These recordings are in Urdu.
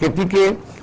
KPK,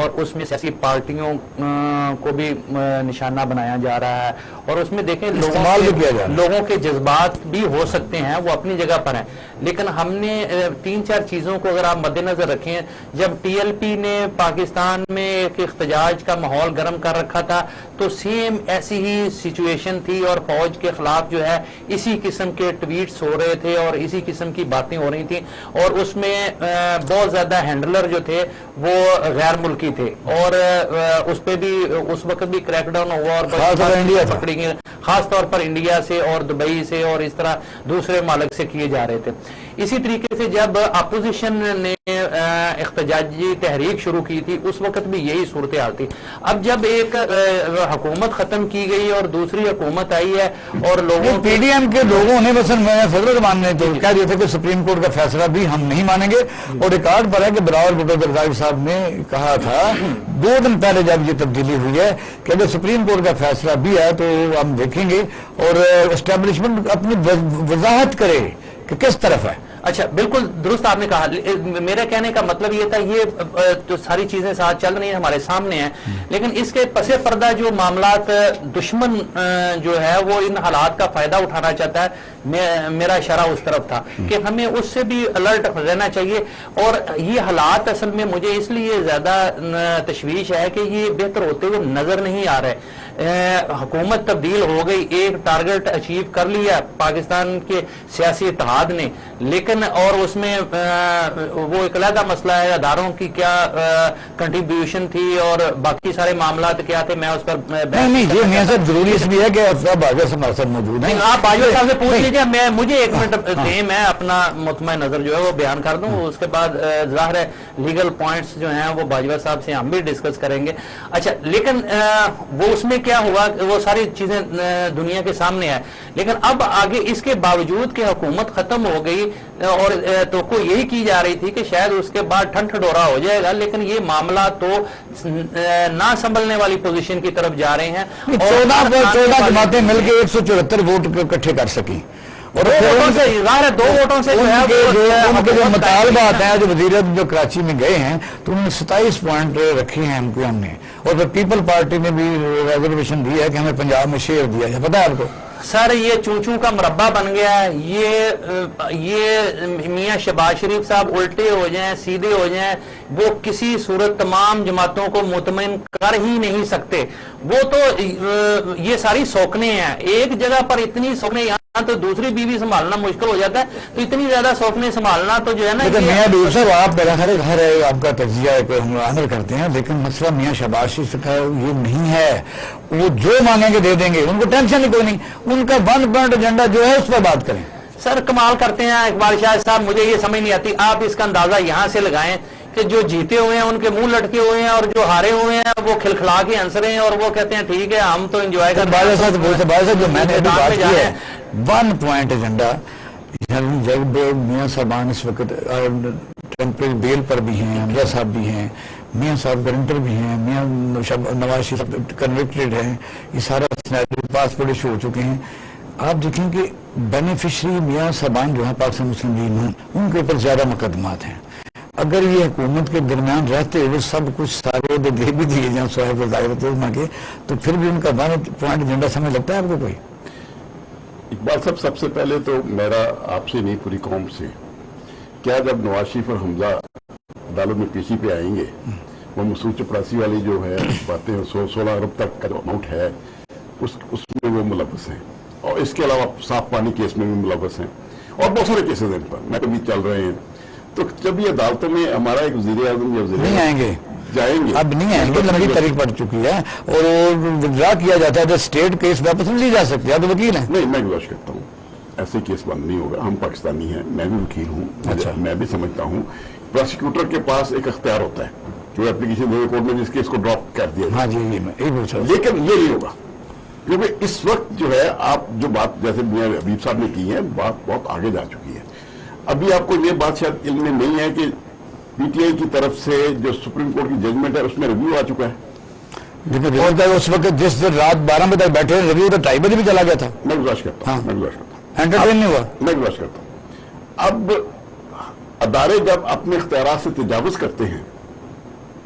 اور اس میں سیاسی پارٹیوں کو بھی نشانہ بنایا جا رہا ہے، اور اس میں دیکھیں لوگوں کے جذبات بھی ہو سکتے ہیں، وہ اپنی جگہ پر ہیں، لیکن ہم نے 3-4 چیزوں کو اگر آپ مد نظر رکھیں، جب ٹی ایل پی نے پاکستان میں ایک احتجاج کا ماحول گرم کر رکھا تھا تو سیم ایسی ہی سچویشن تھی، اور فوج کے خلاف جو ہے اسی قسم کے ٹویٹس ہو رہے تھے اور اسی قسم کی باتیں ہو رہی تھیں، اور اس میں بہت زیادہ ہینڈلر جو تھے وہ غیر ملکی تھے، اور اس پہ بھی اس وقت بھی کریک ڈاؤن ہوا، اور پکڑی گئی خاص طور پر انڈیا سے اور دبئی سے اور اس طرح دوسرے مالک سے کیے جا رہے تھے۔ اسی طریقے سے جب اپوزیشن نے احتجاجی تحریک شروع کی تھی اس وقت بھی یہی صورتحال تھی۔ اب جب ایک حکومت ختم کی گئی اور دوسری حکومت آئی ہے اور لوگوں پی ڈی ایم کے لوگوں نے مثلا فضل الرحمان نے تو کہہ دیا تھا کہ سپریم کورٹ کا فیصلہ بھی ہم نہیں مانیں گے، اور ریکارڈ پر ہے کہ بلاول بھٹو زرداری صاحب نے کہا تھا 2 دن پہلے جب یہ تبدیلی ہوئی ہے کہ اگر سپریم کورٹ کا فیصلہ بھی ہے تو ہم دیکھیں گے، اور اسٹیبلشمنٹ اپنی وضاحت کرے کہ کس طرف ہے۔ اچھا، بالکل درست آپ نے کہا، میرے کہنے کا مطلب یہ تھا یہ تو ساری چیزیں ساتھ چل رہی ہیں ہمارے سامنے ہیں، لیکن اس کے پس پردہ جو معاملات دشمن جو ہے وہ ان حالات کا فائدہ اٹھانا چاہتا ہے، میرا اشارہ اس طرف تھا کہ ہمیں اس سے بھی الرٹ رہنا چاہیے، اور یہ حالات اصل میں مجھے اس لیے زیادہ تشویش ہے کہ یہ بہتر ہوتے ہوئے نظر نہیں آ رہے۔ حکومت تبدیل ہو گئی، ایک ٹارگٹ اچیو کر لیا پاکستان کے سیاسی اتحاد نے، لیکن اور اس میں وہ ایک علیحدہ مسئلہ ہے اداروں کی کیا کنٹریبیوشن تھی اور باقی سارے معاملات کیا تھے، میں اس پر نہیں یہ میاں صاحب ضروری اس بھی ہے کہ افراد باجوہ سے ہمارے ساتھ موجود ہیں، آپ باجوہ صاحب سے پوچھ لیجیے، مجھے 1 منٹ دیں، میں اپنا مطمئن نظر جو ہے وہ بیان کر دوں، اس کے بعد ظاہر ہے لیگل پوائنٹس جو ہیں وہ باجوہ صاحب سے ہم بھی ڈسکس کریں گے۔ اچھا، لیکن وہ اس میں کیا ہوا، وہ ساری چیزیں دنیا کے سامنے ہے، لیکن اب آگے اس کے باوجود کہ حکومت ختم ہو گئی اور توقع یہی کی جا رہی تھی کہ شاید اس کے بعد ٹھنڈ ٹھڈورا ہو جائے گا، لیکن یہ معاملہ تو نہ سنبھلنے والی پوزیشن کی طرف جا رہے ہیں، 14 جماعتیں مل کے 174 ووٹ اکٹھے کر سکیں، اور 2 ووٹوں سے جو جو مطالبات ہیں، جو وزیر اعظم جو کراچی میں گئے ہیں تو انہوں نے 27 پوائنٹ رکھے ہیں ہم نے، اور پھر پیپل پارٹی نے بھی ریزرویشن دیا ہے کہ ہمیں پنجاب میں شیئر دیا ہے، پتہ ہے آپ کو؟ سر یہ چونچوں کا مربع بن گیا ہے، یہ میاں شہباز شریف صاحب الٹے ہو جائیں سیدھے ہو جائیں وہ کسی صورت تمام جماعتوں کو مطمئن کر ہی نہیں سکتے، وہ تو یہ ساری سوکنے ہیں، ایک جگہ پر اتنی سوکنے یہاں تو دوسری بیوی سنبھالنا مشکل ہو جاتا ہے، تو اتنی زیادہ سوکنے سنبھالنا تو جو ہے نا میاں ڈور صاحب آپ میرا خیر آپ کا تجزیہ ہم عمل کرتے ہیں، لیکن مسئلہ میاں شہباز شریف کا یہ نہیں ہے، وہ جو مانگیں گے دے دیں گے، ان کو ٹینشن ہی کوئی نہیں، ان کا 1 پوائنٹ ایجنڈا جو ہے اس پر بات کریں۔ سر کمال کرتے ہیں اقبال شاہ صاحب، مجھے یہ سمجھ نہیں آتی، آپ اس کا اندازہ یہاں سے لگائیں کہ جو جیتے ہوئے ہیں ان کے منہ لٹکے ہوئے ہیں اور جو ہارے ہوئے ہیں وہ کھلکھلا کے ہنس رہے ہیں اور وہ کہتے ہیں ٹھیک ہے ہم تو انجوائے کرتے ہیں۔ باجوہ صاحب جو میں نے ابھی بات کی ہے 1 پوائنٹ ایجنڈا، جب میاں صاحبان اس وقت ٹیمپریری بیل پر بھی ہیں، حمزہ صاحب بھی ہیں، میاں صاحب گارنٹر بھی ہیں، میاں نواز شریف کنوکٹڈ ہیں، یہ سارا سینیریو پاسپورٹ ایشو ہو چکے ہیں، آپ دیکھیں کہ بینیفیشری میاں صاحبان جو ہیں پاکستان مسلم لیگ نون، ان کے اوپر زیادہ مقدمات ہیں، اگر یہ حکومت کے درمیان رہتے ہوئے سب کچھ سارے دے بھی دیے جائیں صاحب وزارت کے، تو پھر بھی ان کا 1 پوائنٹ ایجنڈا سمجھ لگتا ہے آپ کو کوئی؟ اقبال صاحب سب سے پہلے تو میرا آپ سے نہیں پوری قوم سے، کیا جب نواز شریف اور حمزہ عدالت میں پیشی پہ آئیں گے وہ مسعود چپڑاسی والی جو ہے باتیں 16 ارب تک کا جو اماؤنٹ ہے اس میں وہ ملوث ہیں، اور اس کے علاوہ صاف پانی کیس میں بھی ملوث ہیں، اور بہت سارے کیسز ہیں ان پر میں کبھی چل رہے ہیں، تو جب یہ عدالتوں میں ہمارا ایک وزیر اعظم یا وزیر نہیں آئیں گے، جائیں گے، اب نہیں آئیں گے، لمبی تاریخ پڑ چکی ہے اور ودرا کیا جاتا ہے تو اسٹیٹ کیس واپس نہیں لی جا سکتی، آپ تو وکیل ہیں۔ نہیں، میں گزارش کرتا ہوں ایسے کیس بند نہیں ہوگا، ہم پاکستانی ہیں، میں بھی وکیل ہوں، میں بھی سمجھتا ہوں پروسیکیوٹر کے پاس ایک اختیار ہوتا ہے جو اپلیکیشن دے کورٹ میں جس کیس کو ڈراپ کر دیا، ہاں جی لیکن یہ نہیں ہوگا کیونکہ اس وقت جو ہے آپ جو بات جیسے میاں حبیب صاحب نے کی ہے بات بہت آگے جا چکی ہے۔ ابھی آپ کو یہ بات شاید علم میں نہیں ہے کہ پی ٹی آئی کی طرف سے جو سپریم کورٹ کی ججمنٹ ہے اس میں ریویو آ چکا ہے، اس وقت جس دن رات 12 بجے تک بیٹھے ریویو تو 2:30 بجے بھی چلا گیا تھا، میں گزارش کرتا ہوں میں گزارش کرتا ہوں اب ادارے جب اپنے اختیارات سے تجاوز کرتے ہیں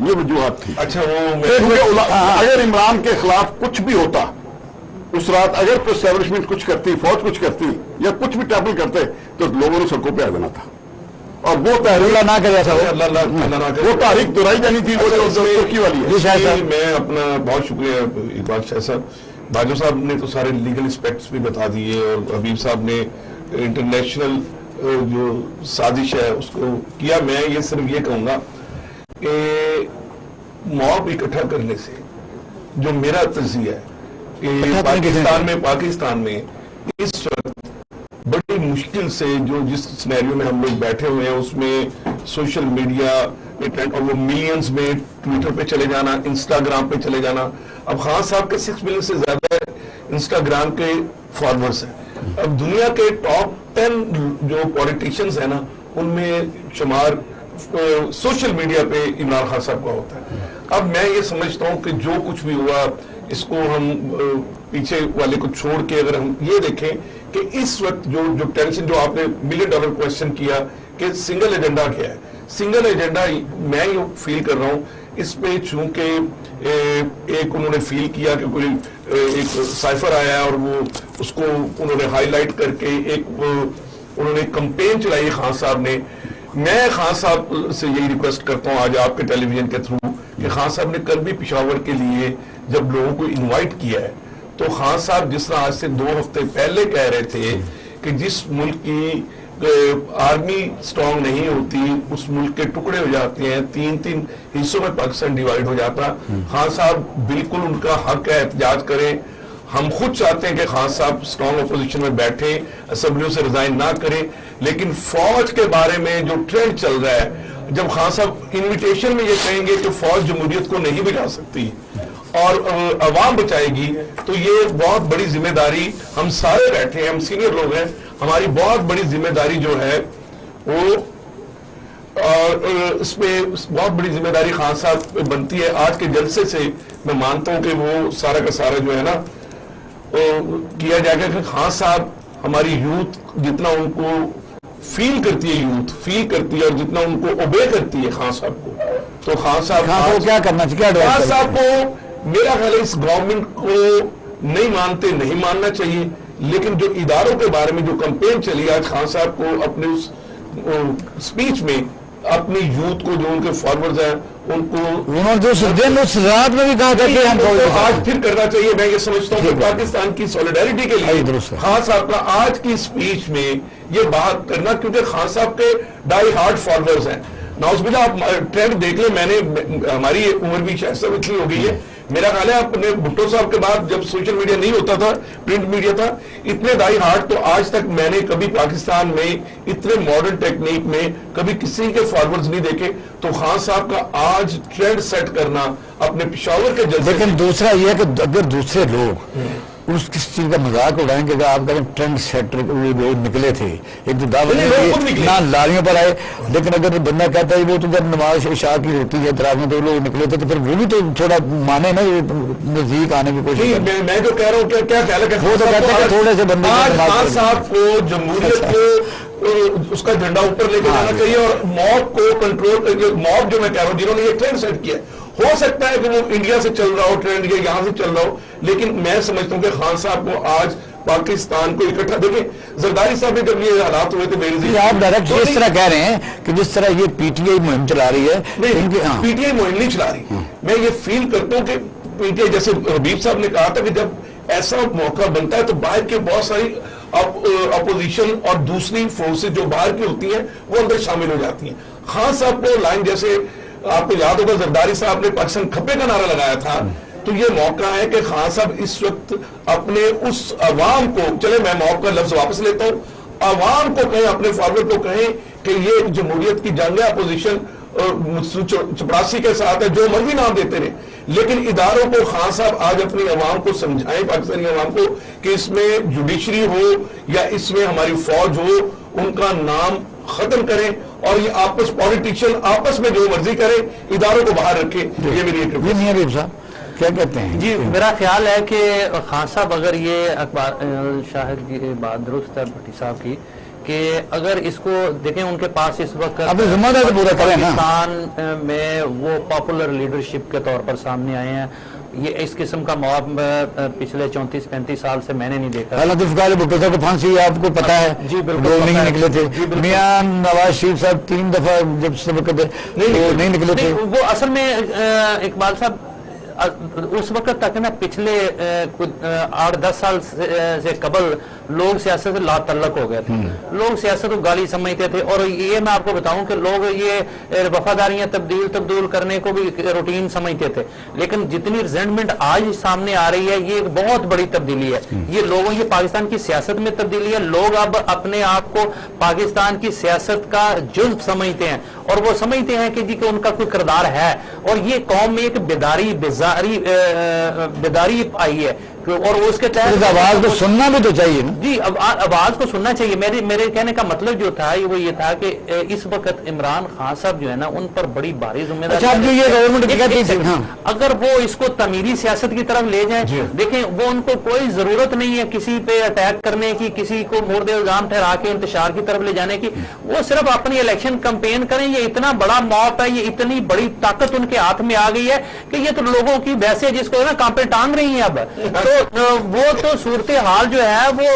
یہ وجوہات تھی. اچھا وہ کیونکہ اگر عمران کے خلاف کچھ بھی ہوتا اس رات, اگر کوئی اسٹیبلشمنٹ کچھ کرتی, فوج کچھ کرتی یا کچھ بھی ٹیبل کرتے تو لوگوں نے سڑکوں پہ آ جانا تھا, اور وہ تحریک نہ کرے ایسا وہ تاریخ دہرائی جانی تھی, وہ جو ترکی والی ہے. میں اپنا بہت شکریہ اقبال شاہ صاحب. باجو صاحب نے تو سارے لیگل اسپیکٹس بھی بتا دیے, اور حبیب صاحب نے انٹرنیشنل جو سازش ہے اس کو کیا. میں یہ صرف یہ کہوں گا کہ موب اکٹھا کرنے سے جو میرا تجزیہ ہے کہ پاکستان میں اس وقت بڑی مشکل سے جو جس سینیریو میں ہم لوگ بیٹھے ہوئے ہیں اس میں سوشل میڈیا اور وہ ملینز میں ٹویٹر پہ چلے جانا, انسٹاگرام پہ چلے جانا. اب خان صاحب کے 6 ملین سے زیادہ انسٹاگرام کے فالوورز ہیں. اب دنیا کے ٹاپ 10 جو پولیٹیشینز ہیں نا ان میں شمار سوشل میڈیا پہ عمران خان صاحب کا ہوتا ہے. اب میں یہ سمجھتا ہوں کہ جو کچھ بھی ہوا اس کو ہم پیچھے والے کو چھوڑ کے اگر ہم یہ دیکھیں کہ اس وقت جو ٹینشن جو آپ نے $1 ملین کویسچن کیا کہ سنگل ایجنڈا کیا ہے, سنگل ایجنڈا میں یہ فیل کر رہا ہوں اس پہ چونکہ ایک انہوں نے فیل کیا کہ کوئی ایک سائفر آیا ہے اور وہ اس کو انہوں نے ہائی لائٹ کر کے ایک انہوں نے کمپین چلائی خان صاحب نے. میں خان صاحب سے یہی ریکویسٹ کرتا ہوں آج آپ کے ٹیلی ویژن کے تھرو کہ خان صاحب نے کل بھی پشاور کے لیے جب لوگوں کو انوائٹ کیا ہے تو خان صاحب جس طرح آج سے 2 ہفتے پہلے کہہ رہے تھے کہ جس ملک کی آرمی سٹرونگ نہیں ہوتی اس ملک کے ٹکڑے ہو جاتے ہیں, 3 حصوں میں پاکستان ڈیوائیڈ ہو جاتا. خان صاحب بالکل ان کا حق ہے احتجاج کریں. ہم خود چاہتے ہیں کہ خان صاحب سٹرونگ اپوزیشن میں بیٹھیں, اسمبلیوں سے ریزائن نہ کریں, لیکن فوج کے بارے میں جو ٹرینڈ چل رہا ہے, جب خان صاحب انویٹیشن میں یہ کہیں گے کہ فوج جمہوریت کو نہیں بچا سکتی اور عوام بچائے گی, تو یہ بہت بڑی ذمہ داری ہم سارے بیٹھے ہیں, ہم سینئر لوگ ہیں, ہماری بہت بڑی ذمہ داری جو ہے وہ اس میں بہت بڑی ذمہ داری خان صاحب پہ بنتی ہے. آج کے جلسے سے میں مانتا ہوں کہ وہ سارا کا سارا جو ہے نا کیا جائے گا کہ خان صاحب ہماری یوتھ جتنا ان کو فیل کرتی ہے, یوتھ فیل کرتی ہے اور جتنا ان کو اوبے کرتی ہے خان صاحب کو, تو خان صاحب کو کیا کرنا چاہیے, خان صاحب کو میرا خیال ہے اس گورنمنٹ کو نہیں مانتے نہیں ماننا چاہیے, لیکن جو اداروں کے بارے میں جو کمپین چلی آج خان صاحب کو اپنے اس سپیچ میں اپنی یوتھ کو جو ان کے فارورڈز ہیں ان کو انہوں نے اس رات میں بھی کہا تھا کہ ہم آج پھر کرنا چاہیے. میں یہ سمجھتا ہوں کہ پاکستان کی سولیڈیرٹی کے لیے خان صاحب کا آج کی سپیچ میں یہ بات کرنا, کیونکہ خان صاحب کے ڈائی ہارڈ فالوورز ہیں. ناؤز باللہ آپ ٹرینڈ دیکھ لیں, میں نے ہماری عمر بھی شاید صاحب اتنی ہو گئی ہے, میرا خیال ہے اپنے بھٹو صاحب کے بعد جب سوشل میڈیا نہیں ہوتا تھا, پرنٹ میڈیا تھا, اتنے ڈائی ہارڈ تو آج تک میں نے کبھی پاکستان میں اتنے ماڈرن ٹیکنیک میں کبھی کسی کے فارورڈز نہیں دیکھے. تو خان صاحب کا آج ٹرینڈ سیٹ کرنا اپنے پشاور کے جلسے, لیکن دوسرا یہ ہے کہ اگر دوسرے لوگ اس کس چیز کا مذاق اڑائیں گے کہ آپ کا ٹرینڈ سیٹر نکلے تھے, ایک تو دعوت نہ لاریوں پر آئے, لیکن اگر بندہ کہتا ہے وہ تو جب نماز عشاء کی ہوتی ہے تراویح تو لوگ نکلے تھے, تو پھر وہ بھی تو تھوڑا مانے نا نزدیک آنے کی کوشش. میں جو کہہ رہا ہوں کیا خیال ہے وہ تو کہتے ہیں تھوڑے سے بندے خان صاحب کو جمہوریت کو اس کا جھنڈا اوپر لے کے جانا چاہیے اور موب کو کنٹرول, موب جو میں کہہ رہا ہوں جنہوں نے یہ ٹرینڈ سیٹ کیا, ہو سکتا ہے کہ وہ انڈیا سے چل رہا ہو ٹرینڈ یا یہاں سے چل رہا ہو, لیکن میں سمجھتا ہوں کہ خان صاحب کو آج پاکستان کو اکٹھا, دیکھیں زرداری صاحب نے جب یہ حالات ہوئے تھے آپ ڈائریکٹ جس طرح کہہ رہے ہیں کہ جس طرح یہ پی ٹی آئی مہم چلا رہی ہے, نہیں پی ٹی آئی مہم نہیں چلا رہی, میں یہ فیل کرتا ہوں کہ پی ٹی آئی, جیسے حبیب صاحب نے کہا تھا کہ جب ایسا موقع بنتا ہے تو باہر کے بہت ساری اپوزیشن اور دوسری فورسز جو باہر کی ہوتی ہیں وہ اندر شامل ہو جاتی ہیں. خان صاحب کو لائن جیسے آپ کو یاد ہوگا زرداری صاحب نے پاکستان کھپے کا نعرہ لگایا تھا, تو یہ موقع ہے کہ خان صاحب اس وقت اپنے اس عوام کو, چلے میں موقع کا لفظ واپس لیتا ہوں, عوام کو کہیں, اپنے فارورڈ کو کہیں کہ یہ جمہوریت کی جنگ ہے, اپوزیشن 84 کے ساتھ ہے, جو مرضی نام دیتے رہے, لیکن اداروں کو خان صاحب آج اپنی عوام کو سمجھائیں, پاکستانی عوام کو, کہ اس میں جوڈیشری ہو یا اس میں ہماری فوج ہو, ان کا نام ختم کریں اور یہ آپس پولیٹیشین آپس میں جو مرضی کریں, اداروں کو باہر رکھیں. یہ میری ایک حبیب صاحب کیا کہتے ہیں؟ جی میرا خیال ہے کہ خان صاحب اگر یہ اقبال شاہد کی بات درست ہے بھٹی صاحب کی کہ اگر اس کو دیکھیں ان کے پاس اس وقت اپنی ذمہ داری پورا کریں نا. پاکستان میں وہ پاپولر لیڈرشپ کے طور پر سامنے آئے ہیں. یہ اس قسم کا مواب پچھلے 34-35 سال سے میں نے نہیں دیکھا. حالانکہ فقال بھٹو صاحب کو پھانسی آپ کو پتا ہے, جی بالکل دو نہیں نکلے تھے. جی بالکل. میاں نواز شریف صاحب 3 دفعہ جب سے وقت نہیں نکلے تھے. وہ اصل میں اقبال صاحب اس وقت تک نا پچھلے 8-10 سال سے قبل لوگ سیاست سے لا تعلق ہو گئے تھے. لوگ سیاست کو گالی سمجھتے تھے, اور یہ میں آپ کو بتاؤں کہ لوگ یہ وفاداریاں تبدیل کرنے کو بھی روٹین سمجھتے تھے. لیکن جتنی ریزنٹمنٹ آج سامنے آ رہی ہے یہ ایک بہت بڑی تبدیلی ہے. یہ پاکستان کی سیاست میں تبدیلی ہے. لوگ اب اپنے آپ کو پاکستان کی سیاست کا جزو سمجھتے ہیں, اور وہ سمجھتے ہیں کہ جی کہ ان کا کوئی کردار ہے, اور یہ قوم میں ایک بیداری آئی ہے, اور اس کے تحت آواز کو سننا بھی تو چاہیے نا. جی آواز کو سننا چاہیے. میرے کہنے کا مطلب جو تھا وہ یہ تھا کہ اس وقت عمران خان صاحب جو ہے نا ان پر بڑی بھاری ذمہ داری. اگر وہ اس کو تعمیری سیاست کی طرف لے جائیں, دیکھیں وہ ان کو کوئی ضرورت نہیں ہے کسی پہ اٹیک کرنے کی, کسی کو مورد الزام ٹھہرا کے انتشار کی طرف لے جانے کی. وہ صرف اپنی الیکشن کمپین کریں. یہ اتنا بڑا موت ہے, یہ اتنی بڑی طاقت ان کے ہاتھ میں آ گئی ہے کہ یہ تو لوگوں کی ویسے جس کو نا کانپے ٹانگ رہی ہیں اب. تو وہ تو صورتحال جو ہے وہ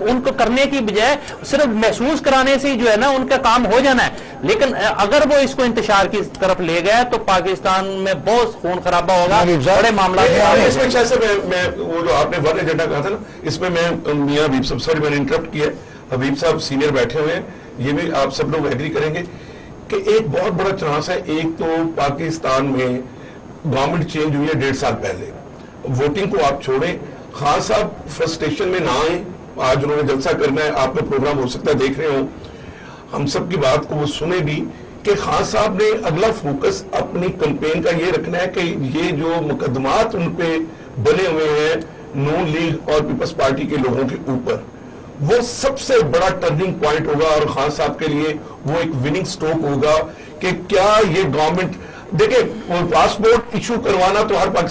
ان کو کرنے کی بجائے صرف محسوس کرانے سے جو ہے نا ان کا کام ہو جانا ہے. لیکن اگر وہ اس کو انتشار کی طرف لے گئے تو پاکستان میں بہت خون خرابہ ہوگا, بڑے معاملات. اس میں شاید میں وہ جو آپ نے ون ایجنڈا کہا تھا نا, اس میں میاں حبیب صاحب, سوری میں نے انٹرپٹ کیا. حبیب صاحب سینئر بیٹھے ہوئے ہیں, یہ بھی آپ سب لوگ ایگری کریں گے کہ ایک بہت بڑا چانس ہے. ایک تو پاکستان میں گورنمنٹ چینج ہوئی ہے 1.5 سال پہلے. ووٹنگ کو آپ چھوڑیں, خان صاحب فرسٹریشن میں نہ آئیں. آج انہوں نے جلسہ کرنا ہے, آپ نے پروگرام ہو سکتا ہے دیکھ رہے ہوں, ہم سب کی بات کو وہ سنیں بھی کہ خان صاحب نے اگلا فوکس اپنی کمپین کا یہ رکھنا ہے کہ یہ جو مقدمات ان پہ بنے ہوئے ہیں نون لیگ اور پیپلز پارٹی کے لوگوں کے اوپر, وہ سب سے بڑا ٹرننگ پوائنٹ ہوگا. اور خان صاحب کے لیے وہ ایک وننگ سٹروک ہوگا کہ کیا یہ گورنمنٹ, دیکھیں پاسپورٹ ایشو کروانا تو ہر پاکستان